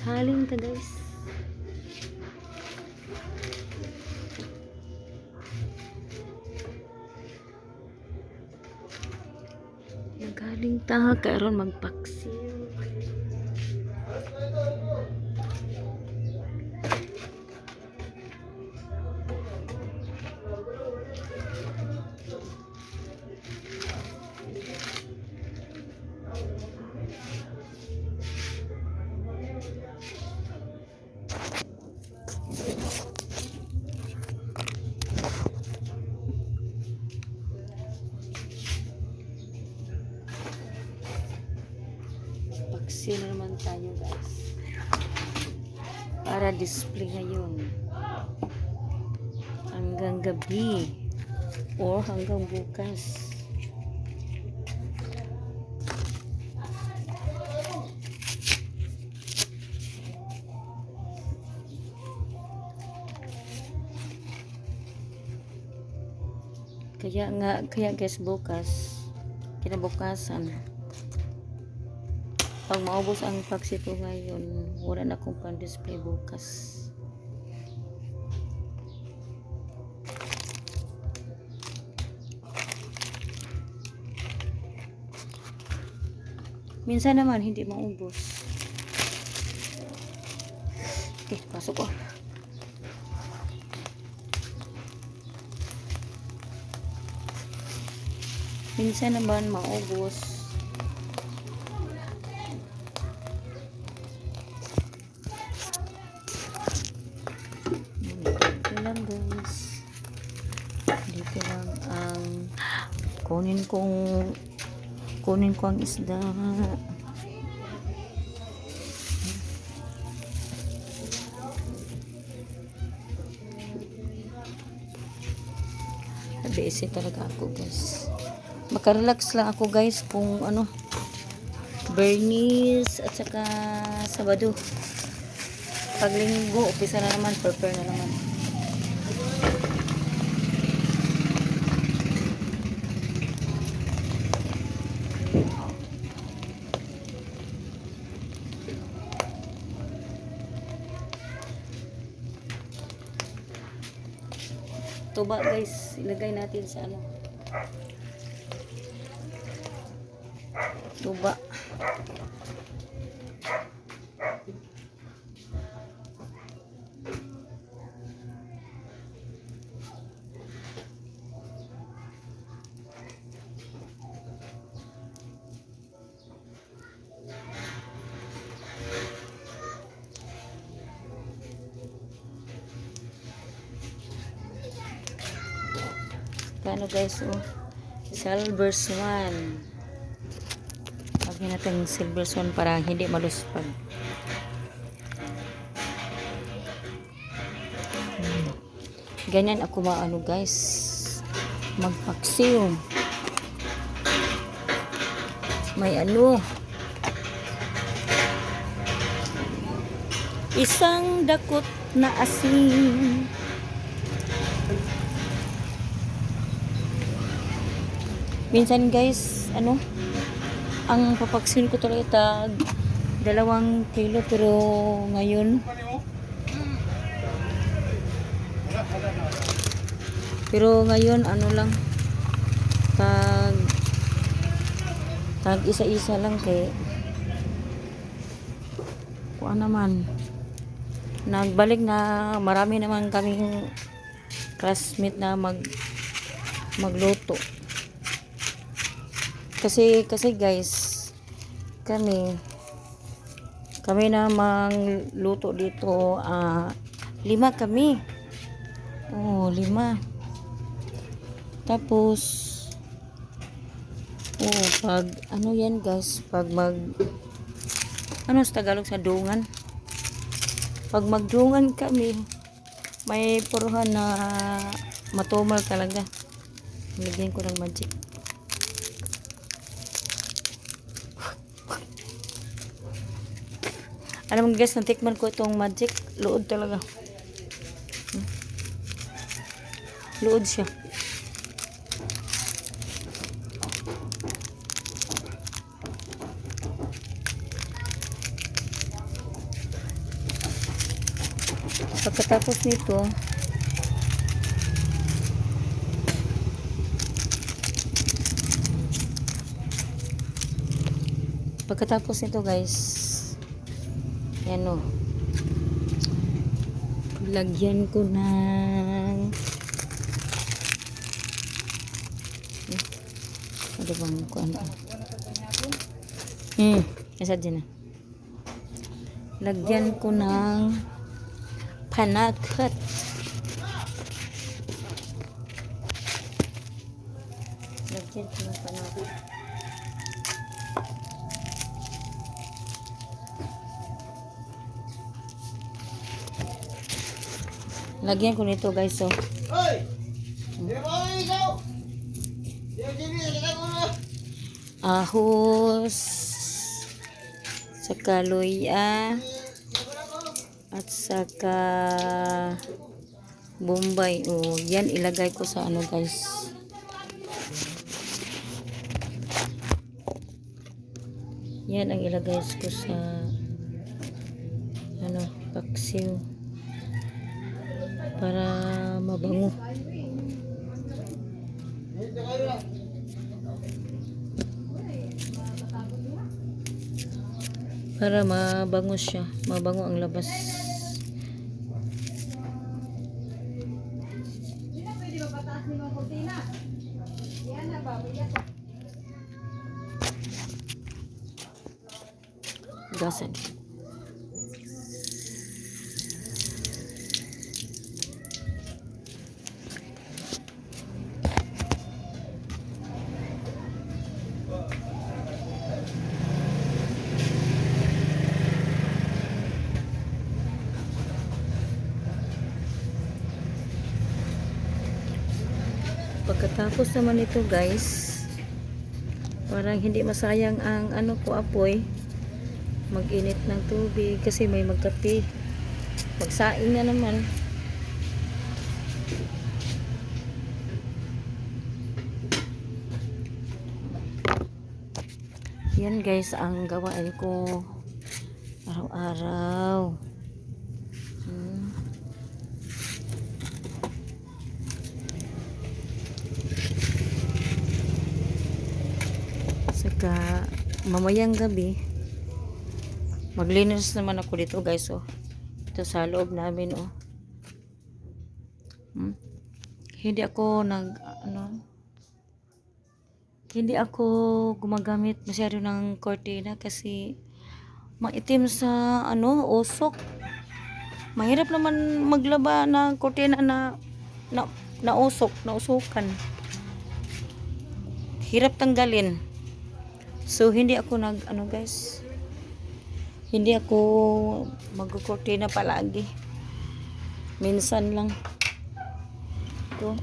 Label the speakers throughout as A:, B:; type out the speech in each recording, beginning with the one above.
A: Naghaling ta guys. Naghaling ta karon magpaksiw. Paksiw naman tayo guys. Para display ngayon. Hanggang gabi. Or hanggang bukas. Kaya guys bukas, kinabukasan, pag maubos ang paksi ko ngayon, wala na akong pang-display bukas. Minsan naman hindi maubos. Okay, pasok ko. Minsan naman maubos. Dito lang guys. Dito lang ang kunin ko ang isda. Busy talaga ako guys. Makarelax lang ako guys kung ano, Bernis at saka Sabado. Pag Linggo, umpisa na naman, prepare na naman. Tuba guys, ilagay natin sa ano, tuba. Paano guys, oh, silver swan. Lagyan natin silver swan para hindi maluspag. Ganyan ako maano guys, magpaksiw. May ano, isang dakot na asin. Minsan guys, ano, ang papaksin ko talaga tag 2 kilo, pero ngayon ano lang, tag isa-isa lang kay kuan naman, nagbalik na marami naman kaming classmate na magluto. Kasi guys, kami namang luto dito, 5 kami. Oh, 5. Tapos pag ano yan guys, pag ano sa Tagalog sa dungan, pag magdungan kami, may puruhan na matumal talaga. Lagyan ko ng magic. Alam mo guys, natikman ko itong magic. Luod talaga. Luod siya. Pagkatapos nito, guys, yan o, lagyan ko ng ano bang ko ano nasa dyan na, lagyan ko ng panakot. Lagyan ko ng panakot. Lagyan ko nito guys, so ahos, saka luya, at saka bombay. Oh, yan ilagay ko sa ano guys. Yan ang ilagay ko sa ano, paksiw para mabango. Para mabango siya, mabango ang labas. Gasan. Pagkatapos naman ito guys, parang hindi masayang ang ano ko apoy, mag-init ng tubig kasi may magkape, magsaing na naman. Yan guys ang gawain ko araw-araw. Saka mamayang gabi maglinis naman ako dito guys, oh. Ito sa loob namin, oh. Hindi ako hindi ako gumagamit masyado ng kortina kasi maitim sa ano, usok. Mahirap naman maglaba ng kortina na usok, na usukan. Hirap tanggalin. So hindi ako guys, hindi ako magkukortina palagi, minsan lang. Ito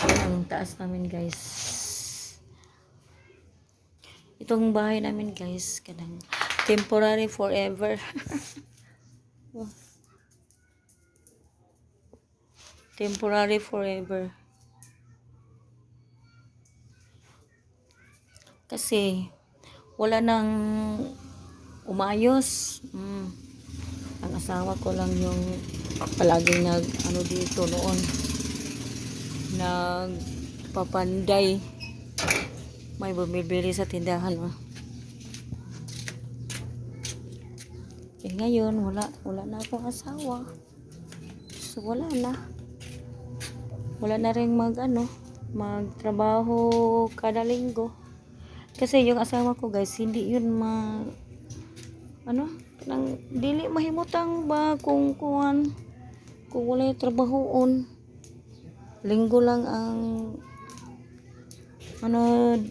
A: ang taas namin guys, itong bahay namin guys, kanang temporary forever. Temporary forever. Kasi wala nang umayos. Ang asawa ko lang yung palaging ano dito noon, nagpapanday, may bumibili sa tindahan. Ngayon wala na akong asawa, so wala na rin magtrabaho kada linggo. Kasi yung asawa ko guys, hindi yun dili mahimutang ba kung wala yung trabahoon. Linggo lang ang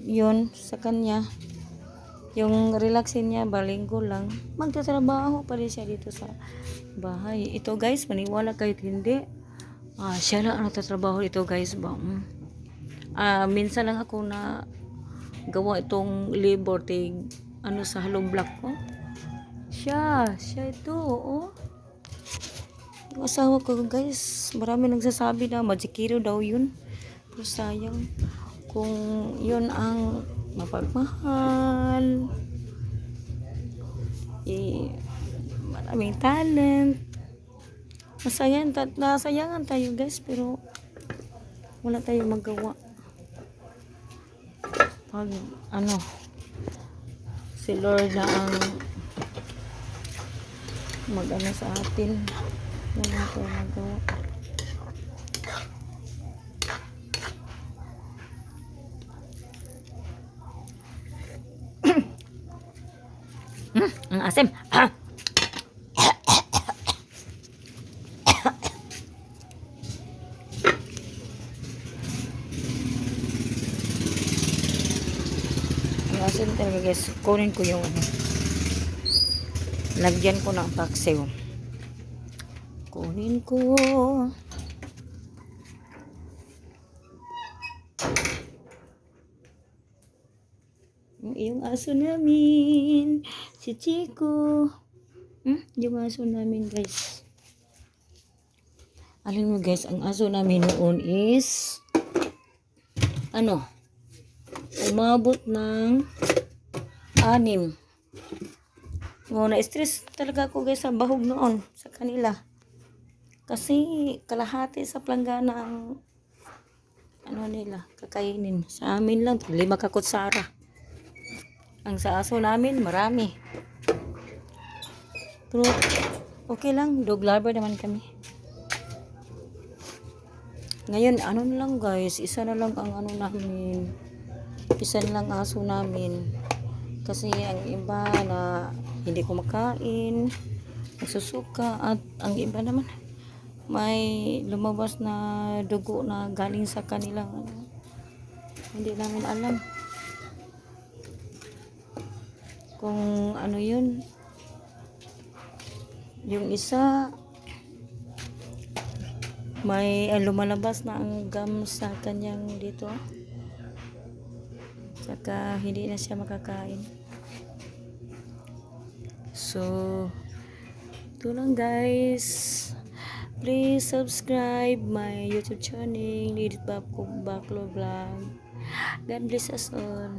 A: yun sa kanya. Yung relaxin niya ba, linggo lang. Magtatrabaho pa rin siya dito sa bahay. Ito guys, maniwala kahit hindi, siya lang ang nagtatrabaho dito guys ba. Minsan lang ako na gawa itong labor sa hollow block ko. Siya ito, oh. Yung asawa ko guys, marami nagsasabi na magikiro daw yun, pero sayang kung yun ang mapagmahal, maraming talent. Nasayangan tayo guys, pero wala tayong magawa. Pag si Lord na ang mag-ano sa atin, wala tayong magawa. Ang asim. Ang asim talaga guys. Kunin ko yung lagyan ko ng paksiw. Kunin ko. Yung aso namin, si Chico. Yung aso namin guys. Alin mo guys, ang aso namin noon is umabot ng 6. Na-stress talaga ako guys sa bahog noon sa kanila. Kasi kalahati sa planggana ang nila, kakainin. Sa amin lang, 5 kakutsara. Ang sa aso namin, marami. Pero, okay lang. Dog lover naman kami. Ngayon, na lang guys. Isa na lang ang namin. Isa na lang aso namin. Kasi ang iba na hindi kumakain, nagsusuka. At ang iba naman, may lumabas na dugo na galing sa kanilang hindi namin alam kung yun. Yung isa may lumalabas na ang gum sa kanyang dito, saka hindi na siya makakain. So ito lang guys. Please subscribe my YouTube channel, Lidit Baclo Vlog. God bless us all.